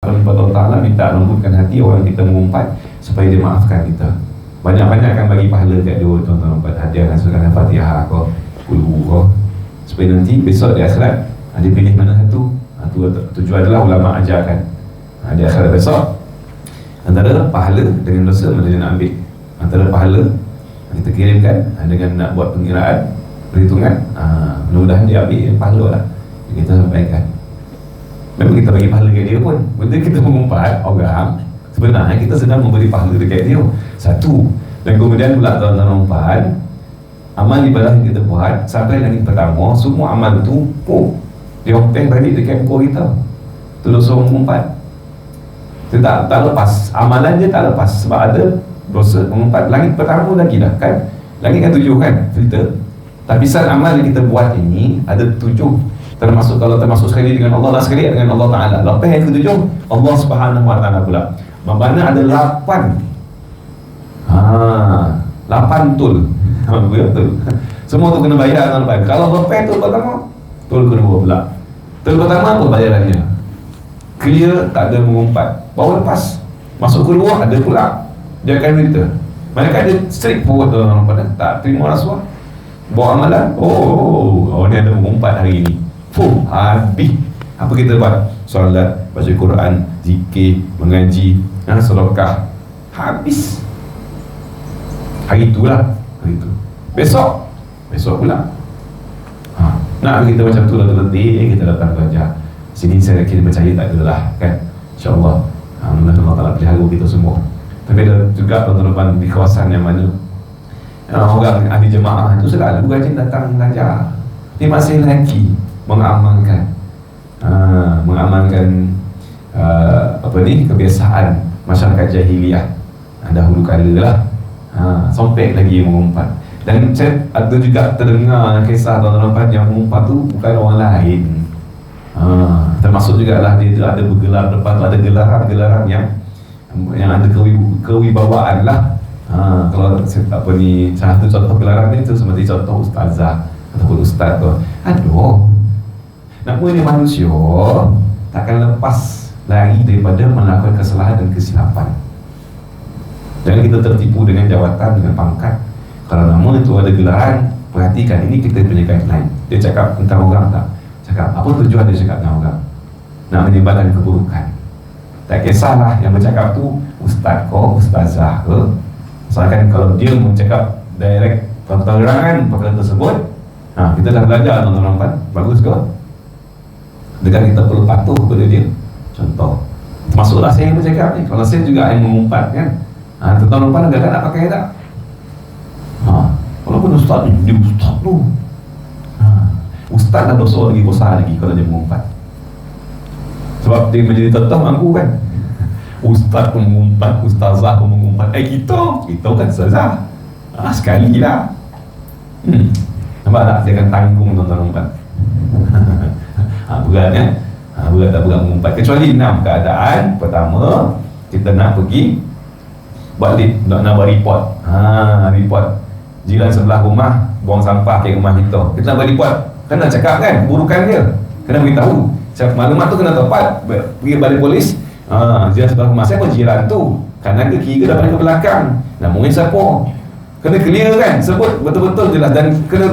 Kalau Allah Ta'ala minta lembutkan hati orang kita mengumpat supaya dia maafkan kita. Banyak-banyak akan bagi pahala kat dia, tuan-tuan umpat hadiah surah Al-Fatihah kau, Qul kau, supaya nanti besok di akhirat dia pilih mana satu. Tujuan adalah ulama ajarkan di akhirat besok antara pahala dengan dosa mana dia nak ambil. Antara pahala kita kirimkan dengan nak buat pengiraan, perhitungan, mudah-mudahan dia ambil pahala lah kita sampaikan. Memang kita bagi pahala dekat dia pun, benda kita mengumpat orang, sebenarnya kita sedang memberi pahala dekat dia. Satu. Dan kemudian pula tuan-tuan umpat, amal ibadah yang kita buat sampai langit pertama, semua amal itu dia hopeng balik dekat pokok kita. Itu dosa mengumpat. Dia tak lepas, amalan dia tak lepas sebab ada dosa mengumpat. Langit pertama lagi dah kan, langit kan 7 kan filter. Tapisan amal yang kita buat ini ada 7, termasuk kalau termasuk sekali dengan Allah dan sekali dengan Allah Ta'ala. Lepas yang ke-7 Allah Subhanahu Wa Ta'ala pula. Mana ada 8 tul. Betul. Semua tu kena bayar tuan-tuan. Kalau lepas tul pertama, tul kedua pula. Tul pertama apa bayarannya? Clear, tak ada mengumpat. Baru lepas masuk keluar ada pula. Dia akan berita. Mereka ada strict forward tuan-tuan. Tak terima rasuah, bawa amalan. Ni ada mengumpat hari ini. Habis. Apa kita buat? Solat, baca Quran, zikir, mengaji, sedekah. Habis. Hari itulah. Hari itu. Besok pula. Nak kita macam tu lah letih, kita datang belajar. Sini saya kira percaya tak adalah kan. InsyaAllah mudah-mudahan Allah Ta'ala pelihara kita semua. Tapi ada juga tuan-tuan di kawasan yang mana orang ahli jemaah itu selalu rajin datang belajar. Dia masih lagi mengamalkan kebiasaan masyarakat jahiliyah dahulu kala lah. Sampai lagi mengumpat. Dan saya ada juga terdengar kisah tuan-tuan yang mengumpat tu bukan orang lain. Termasuk juga lah dia ada bergelar depan tu, ada gelaran-gelaran yang ada kewibawaan lah. Kalau salah satu contoh gelaran ni tu seperti contoh ustazah ataupun ustaz tu. Namanya manusia takkan lepas lari daripada melakukan kesalahan dan kesilapan. Jangan kita tertipu dengan jawatan, dengan pangkat. Kalau nama itu ada gelaran, perhatikan, ini kita punya guideline. Dia cakap tentang orang tak? Cakap, apa tujuan dia cakap tentang orang? Nak menyebarkan keburukan. Tak kisahlah yang bercakap tu ustaz ke, ustazah ke. Misalkan kalau dia mencakap direct terang-terangan perkara tersebut, kita dah belajar tuan-tuan, bagus ke? Dengan kita perlu patuh kepada dia. Contoh, termasuklah saya yang bercakap ni. Kalau saya juga yang mengumpat kan, tuan-tuan agak nak pakai tak? Walaupun ustaz ni, dia ustaz tu. Ustaz dah dosa lagi besar lagi kalau dia mengumpat. Sebab dia menjadi tetap mampu kan. Ustaz pun mengumpat, ustazah pun mengumpat. Kita kan ustazah. Sekali lah. Nampak tak? Dia akan tanggung tuan-tuan umpat. Berat kan? Berat tak berat mengumpat. Kecuali 6 keadaan. Pertama, kita nak pergi buat nak buat report. Report jiran sebelah rumah buang sampah ke rumah kita. Kita nak buat report. Kena cakap kan keburukan dia. Kena beritahu. Maklumat tu kena tepat. Pergi balik polis. Jiran sebelah rumah siapa jiran tu? Kanan ke kiri daripada ke belakang. Namanya siapa? Kena clear kan? Sebut betul-betul jelas. Dan kena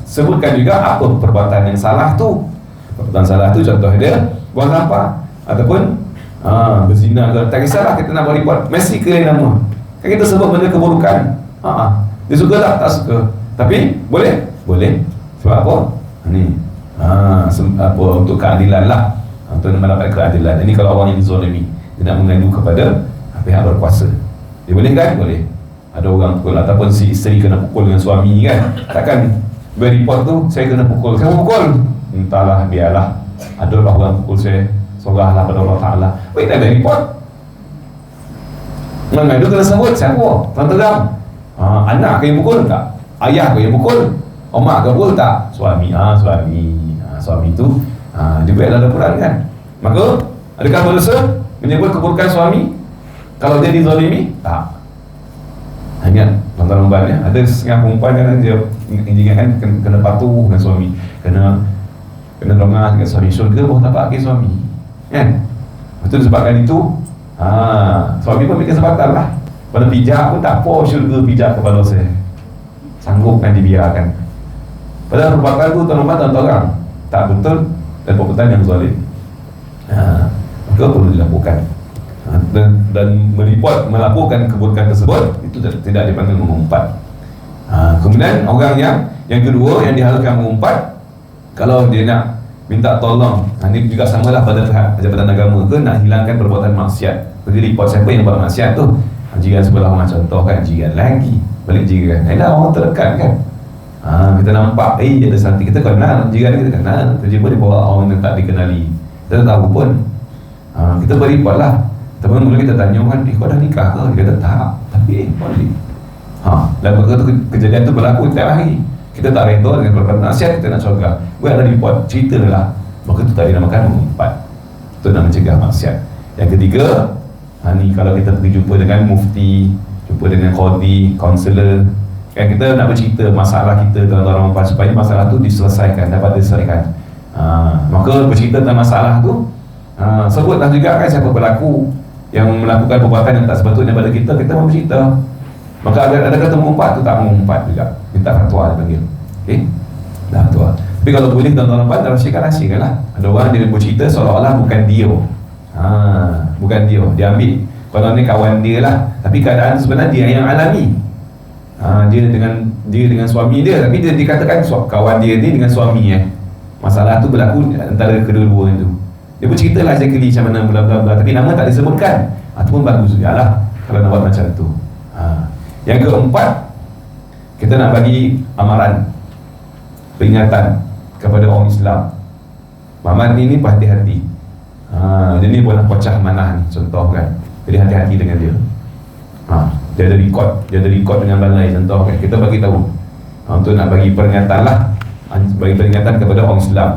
sebutkan juga apa perbuatan yang salah tu. Perbuatan salah tu contoh dia buang sampah ataupun berzina ke. Tak kisahlah kita nak buat report. Mesti clear nama. Kan kita sebut benda keburukan. Dia suka tak suka. Tapi boleh? Boleh. Sebab apa? Untuk keadilan lah. Untuk mendapat keadilan. Ini kalau orang yang dizalimi, dia nak mengadu kepada pihak berkuasa. Dia boleh kan? Boleh. Ada orang pukul ataupun si isteri kena pukul dengan suami kan. Takkan report tu saya kena pukul. Saya pukul. Entahlah, biarlah. Adalah orang pukul saya. Sorahlah pada Allah Ta'ala. Baik tak ada report. Mengadu kena sebut siapa? Terang-terang. Anak ke yang pukul tak? Ayah ke yang pukul? Omak ke pukul tak? Suami. Suami tu dia buat dalam Quran kan. Maka adakah berdosa menyebut keburukan suami kalau dia dizalimi? Tak. Ingat tuan-tuan umpannya, ada setengah perempuan kan dia inginkan kena patuh dengan suami, kena dongah dengan suami. Syurga baru dapat lagi suami kan. Betul sebabkan itu suami pun bikin kesempatan lah. Pada pijak pun tak apa, syurga pijak kepala saya, sanggup kan dibiarkan. Padahal perbuatan tu tuan-tuan orang tak betul dan perbuatan yang zalim, maka perlu dilakukan. Dan melakukan keburukan tersebut itu tidak dipanggil mengumpat. Kemudian orang yang kedua yang dihalalkan mengumpat, kalau dia nak minta tolong, ini juga samalah pada pihak Jabatan Agama ke, nak hilangkan perbuatan maksiat, pergi report siapa yang buat maksiat tu, jiran sebelah rumah contoh kan, jiran lagi balik jiran, orang terdekat kan. Kita nampak ada santi, kita kenal jiran, kita kenal, tiba-tiba dia bawa orang yang tak dikenali, kita tak tahu pun, kita beripot lah. Teman mula kita tanya kan, kau dah nikah ke? Dia kata tak, tapi boleh. Dan kejadian tu berlaku setiap hari. Kita tak redha dengan perbuatan maksiat, kita nak syurga, buat ada report, cerita lah, maka itu tak dinamakan mengumpat, itu nak mencegah maksiat. Yang ketiga, ni kalau kita pergi jumpa dengan mufti, jumpa dengan qadi, kaunselor, kan kita nak bercerita masalah kita tuan-tuan orang supaya masalah tu diselesaikan, dapat diselesaikan. Maka bercerita tentang masalah tu, sebutlah juga kan siapa pelaku yang melakukan perbuatan yang tak sepatutnya pada kita mau bercerita. Maka ada kata mengumpat tu tak mengumpat juga, minta fatwa dipanggil. Okey, dah fatwa. Tapi kalau boleh tuan-tuan nampak, rahsiakan lah. Ada orang dia bercerita seolah-olah bukan dia, bukan dia ambil, kalau ni kawan dia lah, tapi keadaan sebenarnya dia yang alami. Dia dengan suami dia, tapi dia dikatakan kawan dia ni dengan suami masalah tu berlaku antara kedua-dua itu. Dia bercerita lah exactly macam mana bla-bla-bla, tapi nama tak disebutkan. Itu pun bagus juga lah kalau nak buat macam tu. Yang keempat, kita nak bagi amaran, peringatan kepada orang Islam. Muhammad ni berhati-hati. Dia ni boleh pecah manah ni, contoh kan. Jadi hati-hati dengan dia. Dia ada record dengan balai, contoh kan. Kita bagi tahu. Untuk nak bagi peringatan lah, bagi peringatan kepada orang Islam,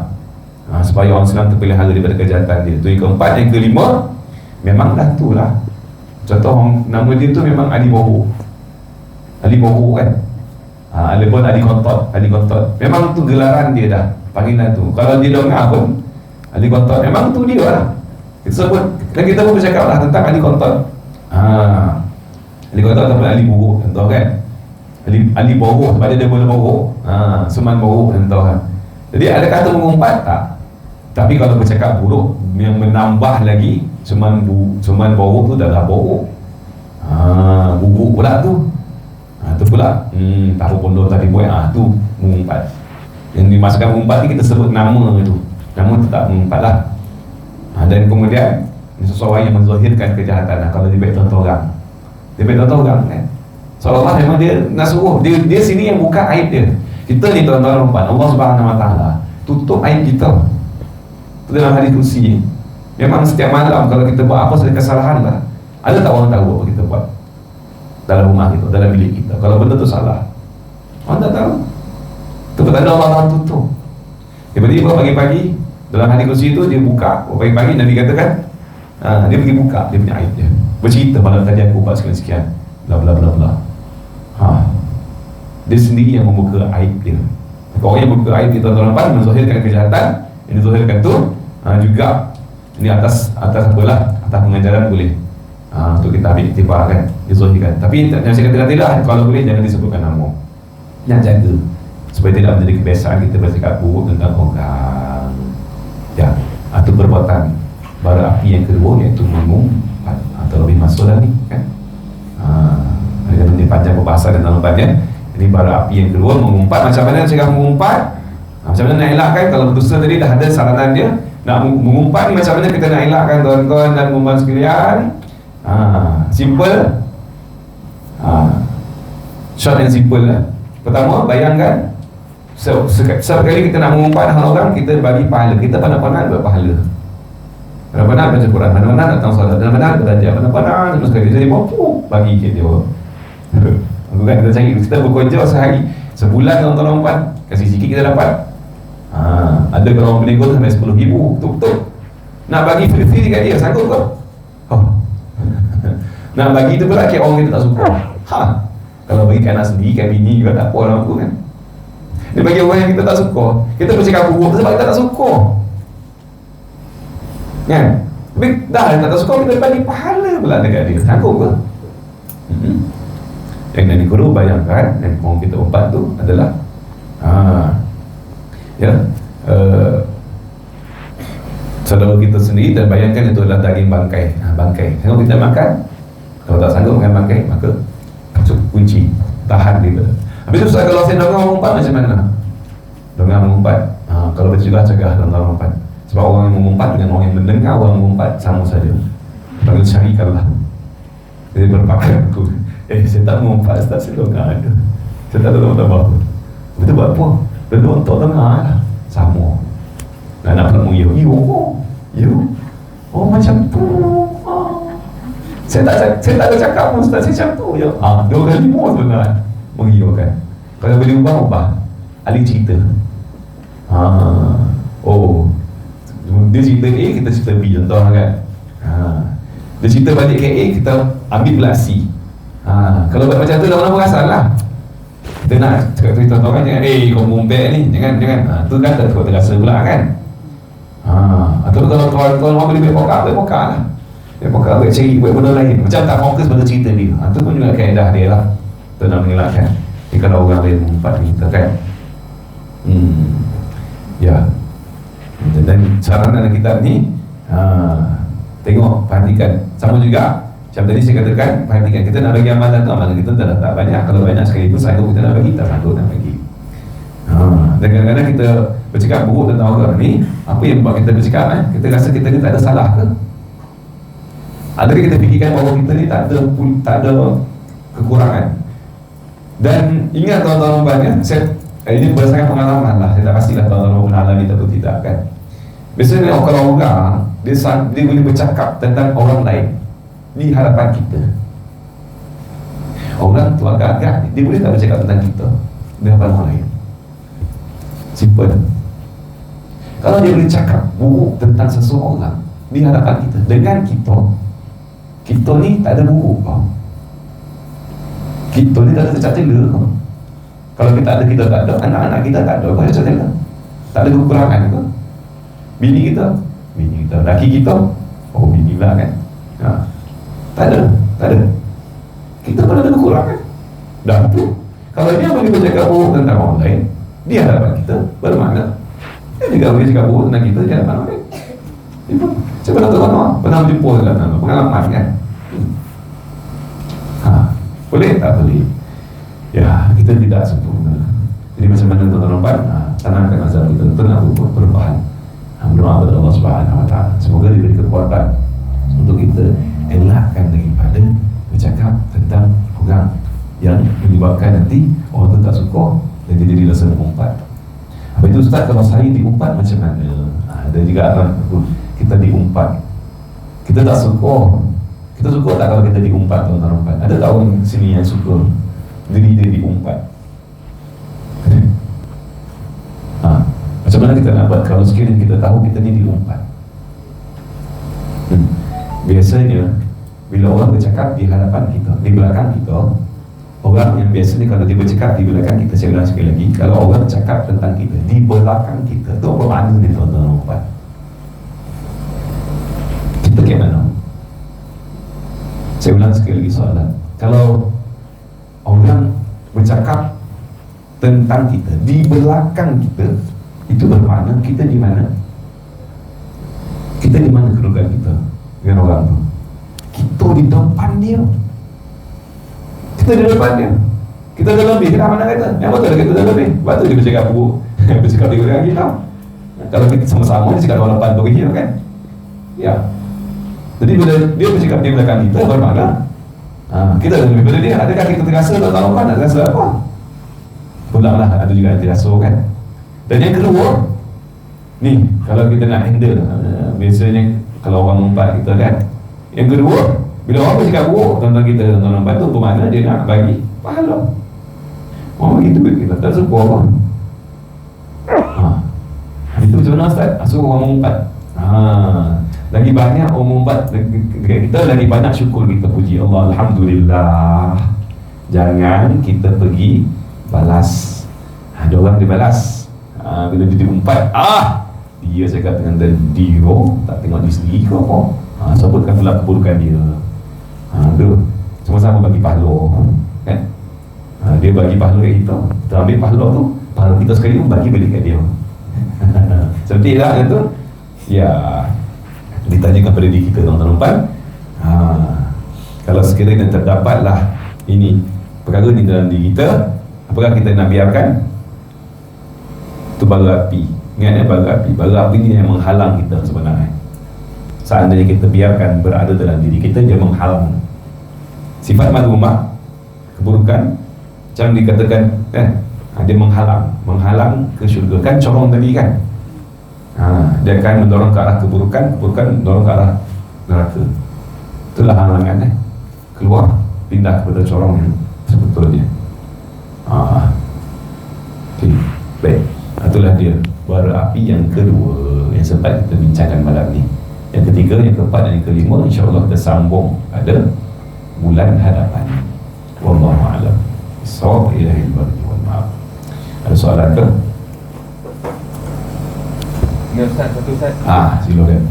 supaya orang Islam terpelihara daripada kejahatan dia. Itu yang keempat. Yang kelima, memang dah tu lah. Contoh nama dia tu memang Ali Bohor. Ali Bohor kan. Ataupun Ali Kontot. Memang tu gelaran dia dah, panggilan tu. Kalau dia dengar pun Ali Kontot, memang tu dia lah. Kita sebut, dan kita pun bercakap lah tentang Ali Kontot. Ali Kontot ataupun Ali Bohor, contoh kan. Ali Bohor, sebab dia boleh Bohor. Suman Bohor, contoh kan. Jadi ada kata mengumpat tak? Tapi kalau bercakap buruk, yang menambah lagi, Suman Bohor tu dah Bohor. Buruk pula tu. Itu pula taruh pondok tadi buat, tu mengumpat. Yang dimasukkan mengumpat ni kita sebut nama itu. Nama tu tak mengumpat lah. Dan kemudian seseorang yang menzahirkan kejahatan. Kalau dia baik contoh orang, dia baik contoh orang kan, seolah-olah memang dia nak suruh dia sini yang buka aib dia. Kita ni tuan-tuan rumpan, Allah Subhanahu Wa Taala tutup aib kita. Itu dalam hadis kursi. Memang setiap malam kalau kita buat apa saja kesalahan lah, ada tak orang tahu apa kita buat dalam rumah kita, dalam bilik kita, kalau benda tu salah, orang tak tahu. Itu petanda Allah tutup. Tiba-tiba pagi-pagi dalam hadis kursi itu dia buka, pagi-pagi Nabi katakan, dia pergi buka dia punya aib dia, bercerita malam tadi aku buat sekian-sekian, bla bla bla bla. Dia sendiri yang membuka aib dia. Orang yang membuka aib kita tuan-tuan, menzahirkan kejahatan. Yang dizahirkan tu juga ini atas apalah, atas pengajaran boleh untuk kita ambil iktibar kan, dizahirkan. Tapi yang saya katakan tidak, kalau boleh jangan disebutkan nama, yang jaga supaya tidak menjadi kebiasaan kita bercakap buruk tentang orang. Itu perbuatan bara api yang kedua, iaitu mengumpat, atau lebih masuk dah ni kan. Ini panjang pembahasan dan tanggapannya. Ini bara api yang kedua, mengumpat. Macam mana cakap mengumpat? Macam mana nak elakkan? Kalau berdusta tadi dah ada saranan dia. Nak mengumpat ni macam mana kita nak elakkan tuan-tuan dan puan sekalian? Simple. Short and simple lah. Pertama, bayangkan setiap kali kita nak mengumpat hal orang, kita bagi pahala. Kita pandai-pandai buat pahala. Pandai-pandai baca Quran, pandai-pandai datang solat, pandai-pandai belajar, pandai-pandai terus sekali jadi mampu bagi dia. Bukan kita cari, kita bekerja sehari, sebulan tuan-tuan umpan, kasih sikit kita dapat. Ada kalau orang menego sampai 10,000, betul-betul. Nak bagi free-free dekat dia, sanggup ke? Nak bagi tu pula kira orang kita tak suka. Kalau bagi anak sendiri, kan bini juga tak apa orang aku kan. Dia bagi orang yang kita tak suka, kita bercakap buruk sebab kita tak suka kan. Dah tak suka, kita bagi pahala pula dekat dia. Sanggup ke? Yang Nabi Guru bayangkan yang mau kita umpat tu adalah saudara kita sendiri, dan bayangkan itu adalah daging bangkai. Bangkai sanggup kita makan. Kalau tak sanggup makan bangkai, maka kunci tahan dia. Habis tu kalau saya dengar mengumpat macam mana? Dengar mengumpat, kalau bercegah cegah dengar mengumpat. Sebab orang yang mengumpat dengan orang yang mendengar orang mengumpat sama saja. Panggil syarikallah. Jadi berpakat aku, saya tak mengumpat, saya dengar ada. Saya tak tahu apa. Betul buat apa? Betul untuk dengar lah. Sama. Dan nak pula you. Oh macam tu. Saya tak ada cakap pun, Ustaz, saya macam tu je. 2 kali more tu nak mengiyakan. Kalau boleh ubah, ahli cerita. Dia cerita A, kita cerita B, contoh kan. Dia cerita balik ke A, kita ambil pula C. Kalau buat macam tu, orang perasan lah. Kita nak cakap cerita orang, jangan kau mumpet ni, jangan. Tu kan tak terasa pula kan. Atau kalau tuan-tuan orang boleh buat pokak lah. Dia buat cari buat benda lain, macam tak fokus pada cerita dia. Itu pun juga kaedah dia lah. Itu nak mengelakkan. Jadi kalau orang lain mengumpat kita kan, dan saranan dalam kitab ni, tengok, perhatikan. Sama juga macam tadi saya katakan, perhatikan, kita nak bagi amalan tu, amalan kita tak banyak. Kalau banyak sekali pun sanggup kita nak bagi, tak sanggup nak bagi. Dan kadang-kadang kita bercakap buruk tentang orang ni, apa yang buat kita bercakap kita rasa kita ni tak ada salah ke? Adakah kita fikirkan bahawa kita ni tak ada kekurangan? Dan ingat tuan-tuan banyak, ini berdasarkan pengalaman lah, saya tak pastilah tuan-tuan mengalami atau tidak kan. Biasanya kalau orang dia boleh bercakap tentang orang lain di hadapan kita, orang tu agak-agak dia boleh tak bercakap tentang kita di hadapan orang lain. Simple. Kalau dia boleh cakap buruk tentang seseorang di hadapan kita, dengan kita ni tak ada buruk kau, kita ni tak ada cacat cela kau. Kalau kita ada, kita tak ada, anak-anak kita tak ada, kau cacat cela, tak ada kekurangan kau. Bini kita, laki kita, bini lah kan. Tak ada. Kita pun ada kekurangan. Dan tu, kalau dia boleh bercakap buruk tentang orang lain di hadapan kita, bermakna dia juga boleh cakap buruk tentang kita di hadapan orang lain. Saya pernah pernah berjumpa dalam pengalaman kan. Boleh tak boleh? Ya, kita tidak sempurna. Jadi macam mana tuan-tuan tanamkan azam kita untuk nak perubahan. Berdoa kepada Allah Subhanahu Wa Taala, semoga diberi kekuatan untuk kita elakkan daripada bercakap tentang orang yang menyebabkan nanti orang tu tak suka dan dia jadi rasa mengumpat. Apa itu Ustaz, kalau saya diumpat macam mana? Ada juga kita diumpat, kita tak suka. Kita suka tak kalau kita diumpat, tuan-tuan? Ada tak orang sini yang suka diri dia diumpat? Macam mana kita nak buat kalau sekiranya kita tahu kita ni diumpat? Biasanya bila orang bercakap di hadapan kita, di belakang kita, orang yang biasanya kalau dia bercakap di belakang kita, saya ulang sekali lagi, kalau orang cakap tentang kita di belakang kita, tu apa makna ni tuan-tuan? Kita ke mana? Saya ulang sekali lagi soalan. Kalau orang bercakap tentang kita di belakang kita, itu bermakna kita di mana? Kita di mana kedudukan kita dengan orang tu? Kita di depan dia. Kita di depan dia. Kita dah lebih. Kita mana kata? Yang betul kita dah lebih. Sebab tu dia bercakap buruk. Bercakap di belakang kita. Kalau kita sama-sama dia cakap orang depan tu kita kan? Ya. Jadi bila dia bercakap di belakang kita, bermakna kita dah lebih pada dia. Adakah kita terasa atau tahu kan? Nak rasa apa? Pulanglah, ada juga yang terasa kan? Dan yang kedua, ni kalau kita nak handle, biasanya kalau orang umpat kita kan, yang kedua, bila orang bercakap buruk tentang kita, tentang umpat tu, bermakna dia nak bagi pahala. Orang bagi duit kita, tak suka orang. Itu macam mana Ustaz? Suruh orang mengumpat. Lagi banyak orang mengumpat kita, lagi banyak syukur kita, puji Allah, Alhamdulillah. Jangan kita pergi balas. Ada orang dia balas. Bila dia diumpat, dia cakap dengan dia tak tengok diri sendiri ke apa? Sebutkan pula keburukan dia. Tu sama-sama bagi pahala kan. Dia bagi pahala kita, kita ambil pahala tu, pahala kita sekali pun bagi balik kat dia. Seperti lah tu. Ya, ditanyakan pada diri kita tuan-tuan. Kalau sekiranya terdapatlah ini perkara ni dalam diri kita, apakah kita nak biarkan? Itu bara api. Ingat bara api ni yang menghalang kita sebenarnya. Seandainya kita biarkan berada dalam diri kita, dia menghalang. Sifat madhumah, keburukan, macam dikatakan kan, dia menghalang ke syurga kan, corong tadi kan. Dia akan mendorong ke arah keburukan mendorong ke arah neraka. Itulah halangan keluar, pindah kepada corong yang sebetulnya. Okay. Baik, itulah dia bara api yang kedua yang sempat kita bincangkan malam ni. Yang ketiga, yang keempat dan yang kelima, insyaAllah kita sambung pada bulan hadapan. Wallahu a'lam. Bissawab. Ilahil barri wal ma'af. Ada soalan ke? Ya Ustaz, satu Ustaz. Silakan.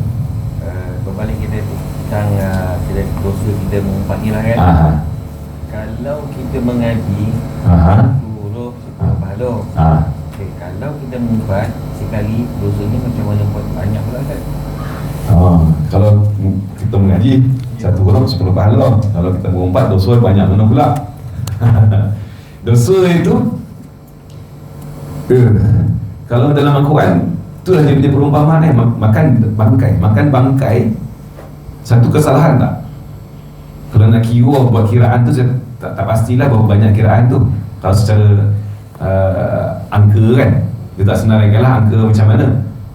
Berbalik kita tentang kita dosa kita mengumpat ni lah kan. Kalau kita mengaji huruf pahala. Kalau kita mengumpat sekali, dosanya macam mana buat banyak pula Ustaz? Kalau kita mengaji satu huruf 10 pahala. Kalau kita mengumpat, dosa banyak mana pula? Dosa itu kalau dalam Al-Quran, itulah dia punya perumpamaan makan bangkai satu kesalahan tak? Kalau nak kira buat kiraan tu, saya tak pastilah berapa banyak kiraan tu. Kalau secara angka kan, dia tak senaraikanlah angka macam mana,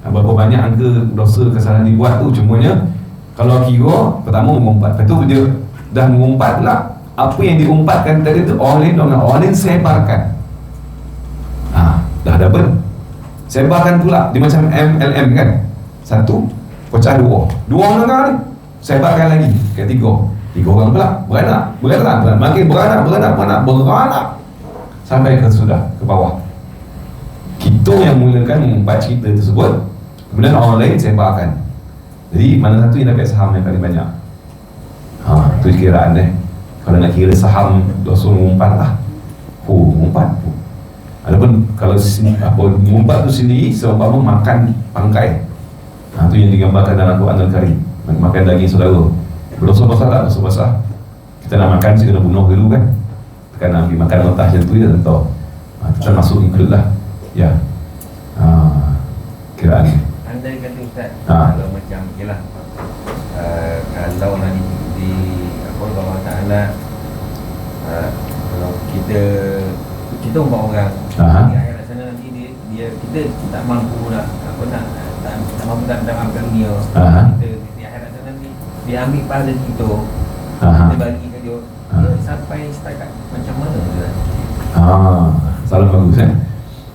berapa banyak angka dosa kesalahan dibuat tu. Cumanya kalau kira, pertama mengumpat, lepas tu dia dah mengumpat pula, apa yang diumpatkan tadi tu orang lain sebarkan. Dah double, sebarkan pula. Dia macam MLM kan, satu pecah dua menengah ni, sebarkan lagi ke tiga orang pula, beranak, makin beranak sampai ke sudah ke bawah. Kita yang mulakan mengumpat cerita tersebut, kemudian orang lain sebarkan. Jadi mana satu yang dapat saham yang paling banyak? Itu kiraan Kalau nak kira saham dosa mengumpat lah, mengumpat. Adapun kalau mengumpat tu sendiri seumpama makan bangkai, itu yang digambarkan dalam Al-Quran Al-Karim, makan daging saudara. Berdosa besar tak? Dosa besar. Kita nak makan, kita kena bunuh dulu kan. Kita nak ambil makan mentah macam tu, dia tahu. Kita masuk include lah. Ya. Kiraan ni. Andai kata Ustaz, kalau macam yelah, kalau nak di Allah Ta'ala, kalau kita umpah orang di akhirat sana nanti dia kita tak mampu nak tak mampu nak dalamkan dunia. Kita di akhirat sana nanti dia ambil pahala kita, kita bagi ke dia, dia sampai setakat macam mana dia? Salam bagus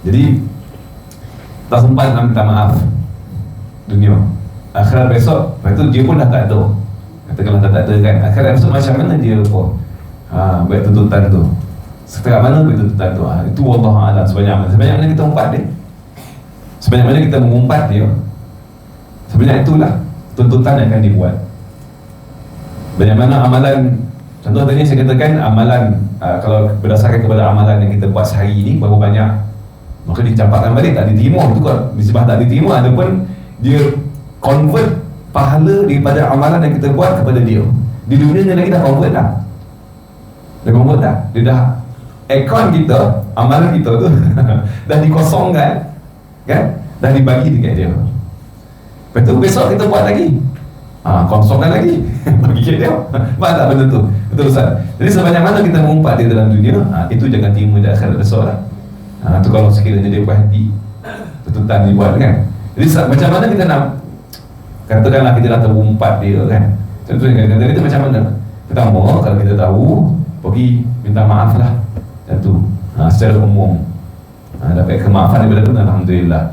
Jadi tak sempat nak minta maaf dunia, akhirat besok, lepas tu dia pun dah tak ada. Katakanlah tak ada kan, akhirat besok macam mana dia buat tuntutan tu, setakat mana buat tuntutan tu. Itu Allah Alam. Sebanyak mana kita umpat dia, sebanyak mana kita mengumpat dia, sebanyak itulah tuntutan yang akan dibuat. Banyak mana amalan, contoh tadi saya katakan amalan, kalau berdasarkan kepada amalan yang kita buat sehari ini berapa banyak, maka dicampakkan balik, tak diterima. Itu kalau disebab tak diterima, ataupun dia convert pahala daripada amalan yang kita buat kepada dia. Di dunia ni lagi dah convert dah. Dia dah account kita, amalan kita tu dah dikosongkan kan, dah dibagi dekat dia. Lepas tu besok kita buat lagi, kosongkan lagi bagi kat dia. Faham tak benda tu? Betul Ustaz? Jadi sebanyak mana kita mengumpat di dalam dunia, itu jangan terima di akhirat besok lah. Tu kalau sekiranya dia berhati tuntutan dibuat kan. Jadi macam mana kita nak, katakanlah kita dah terumpat dia kan, contohnya kata kita macam mana? Pertama, kalau kita tahu, pergi minta maaf lah, satu secara umum, dapat kemaafan daripada tu, alhamdulillah.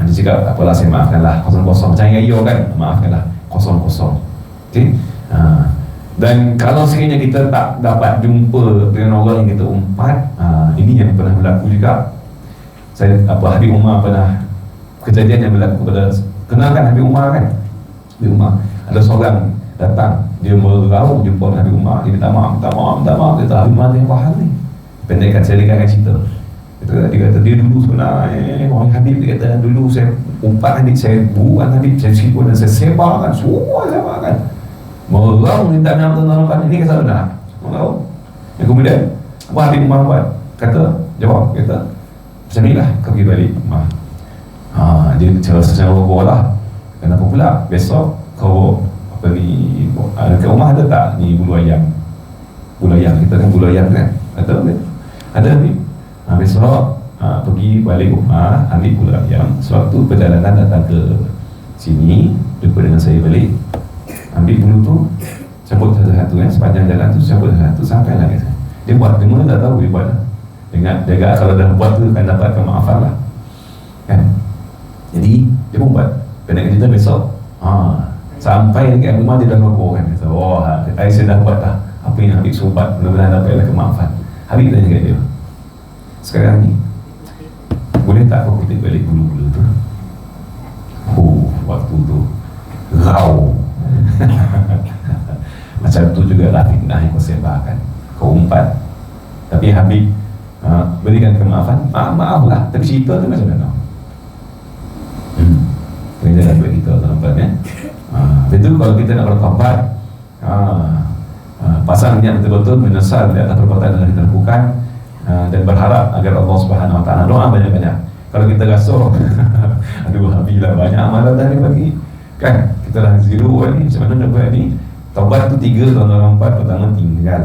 Dia cakap apalah, saya maafkan lah, kosong-kosong, macam yang iyo kan, maafkan lah, kosong-kosong. Okay? Dan kalau sekiranya kita tak dapat jumpa dengan orang yang kita umpat, ini yang pernah berlaku juga. Habib Umar pernah, kejadian yang berlaku pada, kenal kan Habib Umar kan? Habib Umar, ada seorang datang, dia merau jumpa Nabi Umar, dia minta maaf, dia tak Habib mana yang faham ni. Pendekkan saya dengarkan cerita. Dia kata dia dulu sebenarnya orang Habib, dia kata dulu saya umpat Habib, saya buruan Habib, saya sibuk dan saya sebarkan semua, saya sebarkan. Merau minta maaf tuan-tuan, ini kisah benar. Merau. Dan kemudian apa Habib Umar buat? Jawab, macam inilah kau pergi balik rumah. Dia secara bola. Kenapa pula besok kau apa ni, kat rumah ada tak ni bulu ayam? Bulu ayam, kita kan bulu ayam kan? Ada ni. Besok pergi balik rumah, ambil bulu ayam. Suatu perjalanan datang ke sini, jumpa dengan saya balik, ambil bulu tu, cabut satu-satu kan, sepanjang jalan tu cabut satu-satu sampailah kata. Dia buat, dia mula tak tahu dia buat. Dengan jaga kalau dah buat tu akan dapat kemaafan lah kan. Jadi dia pun buat. Pendek cerita besok sampai dekat rumah dia dah logo kan. Kata saya dah buat dah apa yang Habib suruh buat, mudah-mudahan dapatlah kemaafan. Habib tanya kat dia, sekarang ni boleh tak kau kutip balik bulu-bulu tu? Waktu tu rau. Macam tu juga lah fitnah yang kau sebarkan, kau umpat. Tapi Habib berikan kemaafan, maaf lah, tapi cerita tu macam mana? Kita dah buat kita tuan-tuan ya. Itu kalau kita nak bertaubat, pasang niat betul-betul menyesal di atas perbuatan yang kita lakukan, dan berharap agar Allah Subhanahu Wa Taala, doa banyak-banyak. Kalau kita rasa aduh Habiblah banyak amalan dah ni bagi kan, kita dah zero ni, macam mana nak buat ni? Taubat tu 3 tuan-tuan. 4 pertama tinggal.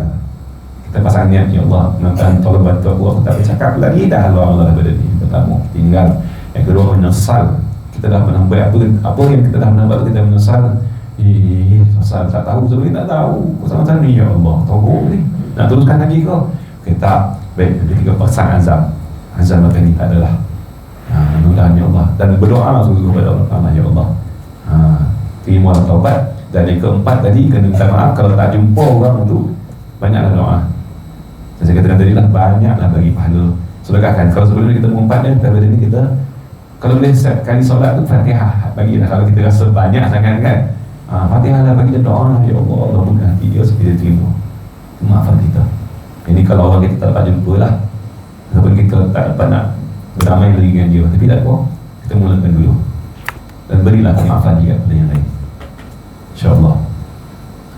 Kita pasang niat, ya Allah, Tuhan tolong bantu aku tak bercakap lagi dah Allah daripada ni. Pertama, tinggal. Yang kedua, menyesal. Kita dah pernah buat apa yang kita dah pernah buat, kita menyesal. Menyesal, tak tahu sebelum tak tahu. Kau sama-sama ni, ya Allah, tahu ni. Nak teruskan lagi kau? Kita, baik, kita pasang azam. Azam macam ni tak adalah. Mudah-mudahan ya Allah. Dan berdoa sungguh kepada Allah, ya Allah. Terima taubat. Dan yang keempat tadi, kena minta maaf kalau tak jumpa orang tu. Banyaklah doa. Saya katakan tadi lah, banyaklah bagi pahala. Sedekahkan. Kalau sebelum ni kita mengumpat dan daripada ni kita, kalau boleh setiap kali solat tu Fatihah bagilah. Kalau kita rasa banyak sangat kan, Fatihah lah, bagi doa, ya Allah, Allah bukan hati dia supaya dia terima kemaafan kita. Ini kalau orang kita tak dapat jumpa lah, ataupun kita tak dapat nak berdamai lagi dengan dia, tapi tak apa, kita mulakan dulu dan berilah kemaafan juga pada yang lain, InsyaAllah.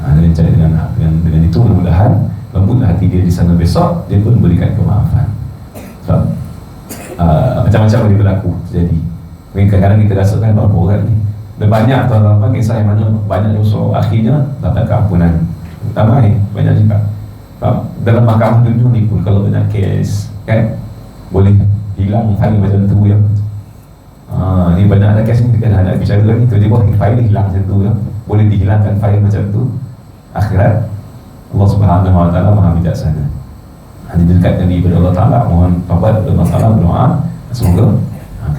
Dan cari dengan itu mudah-mudahan lembutlah hati dia di sana besok, dia pun berikan kemaafan. Macam-macam boleh berlaku jadi. Mungkin kadang-kadang kita rasakan berapa orang ni, ada banyak tuan-tuan kisah yang mana banyak dosa akhirnya dapat keampunan. Ramai, banyak juga. Dalam mahkamah dunia ni pun kalau banyak kes kan, boleh hilang file macam tu ya. Ni banyak ada kes ni, kita nak bicara ni, tiba-tiba file hilang macam tu ya. Boleh dihilangkan file macam tu. Akhirat Allah Subhanahu Wa Taala Maha Bijaksana. Hanya dekatkan diri kepada Allah Taala, mohon taubat kepada Allah Taala, berdoa semoga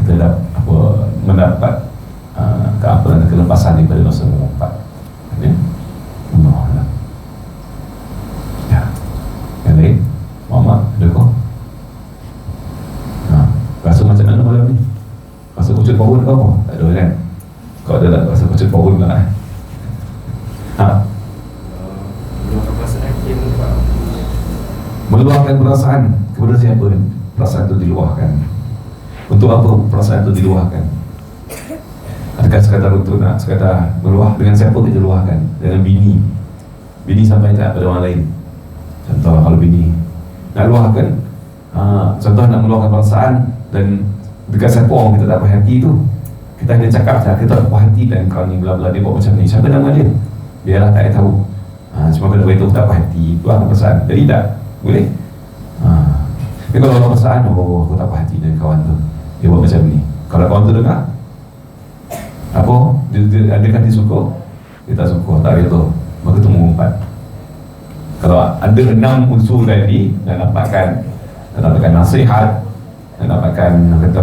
kita mendapat keampunan dan kelepasan daripada dosa mengumpat. Ya. Allah. Ya. Yang lain, Muhammad, ada kau? Rasa macam mana malam ni? Rasa kucut power kau apa? Tak ada kan? Kau ada tak rasa kucut power pula meluahkan perasaan kepada siapa perasaan itu diluahkan? Untuk apa perasaan itu diluahkan? Adakah sekadar untuk nak sekadar meluah? Dengan siapa kita luahkan? Dengan bini. Bini sampai tak pada orang lain. Contoh kalau bini nak luahkan, contoh nak meluahkan perasaan dan dekat siapa orang kita tak puas hati tu, kita hanya cakap saja, kita tak puas hati dan kau ni bla-bla, dia buat macam ni, siapa nama dia? Biarlah tak tahu. Cuma kena beritahu tak puas hati, luahkan perasaan. Jadi tak boleh. Tapi kalau orang perasaan, aku tak puas hati dengan kawan tu, dia buat macam ni. Kalau kawan tu dengar, apa? Adakah dia suka? Dia tak suka, tak betul. Maka tu mengumpat. Kalau ada 6 unsur tadi, dan dapatkan nasihat, dan dapatkan kata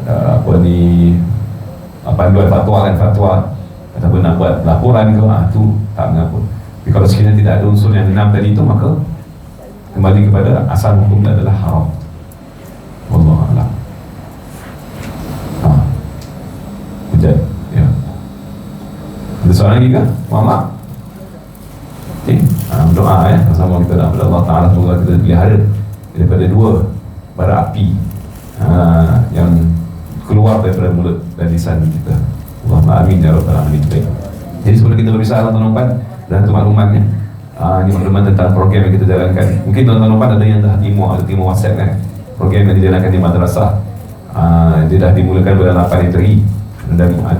apa ni, panduan fatwa kan, fatwa ataupun nak buat laporan ke, tu tak mengapa. Tapi kalau sekiranya tidak ada unsur yang 6 tadi itu, maka kembali kepada asal hukum adalah haram. Wallahu a'lam. Hujat ya. Ada soalan lagi kah? Mama? Okay. Doa sama kita nak Allah Ta'ala semoga kita dipelihara daripada dua bara api yang keluar daripada mulut dan lisan kita. Allahumma amin ya rabbal alamin. Jadi sebelum kita berpisah, tuan-tuan dan untuk maklumatnya, ini maklumat tentang program yang kita jalankan. Mungkin tuan-tuan ada yang dah timo WhatsApp kan, program yang dijalankan di madrasah. Dia dah dimulakan pada 8 Februari dan ada